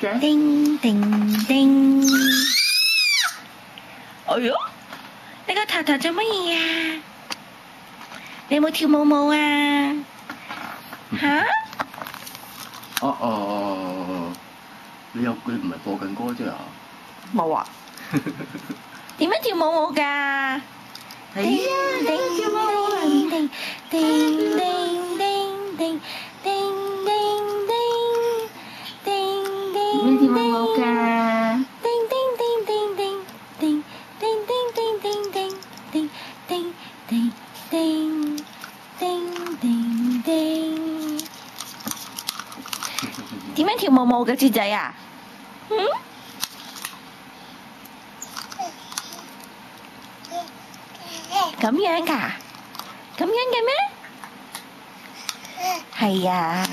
嘅？叮叮叮。哎喲，你個頭頭做乜嘢啊？你有冇跳舞舞啊？吓？你唔係播緊歌啫啊？冇啊。點樣跳舞舞㗎？係啊，跳舞舞啊！叮叮叮叮叮叮叮叮叮叮點跳舞舞㗎？叮叮叮叮叮叮叮叮叮叮叮叮叮叮叮叮叮叮。點樣跳舞舞嘅豬仔啊？咁樣㗎？咁樣嘅咩？係啊。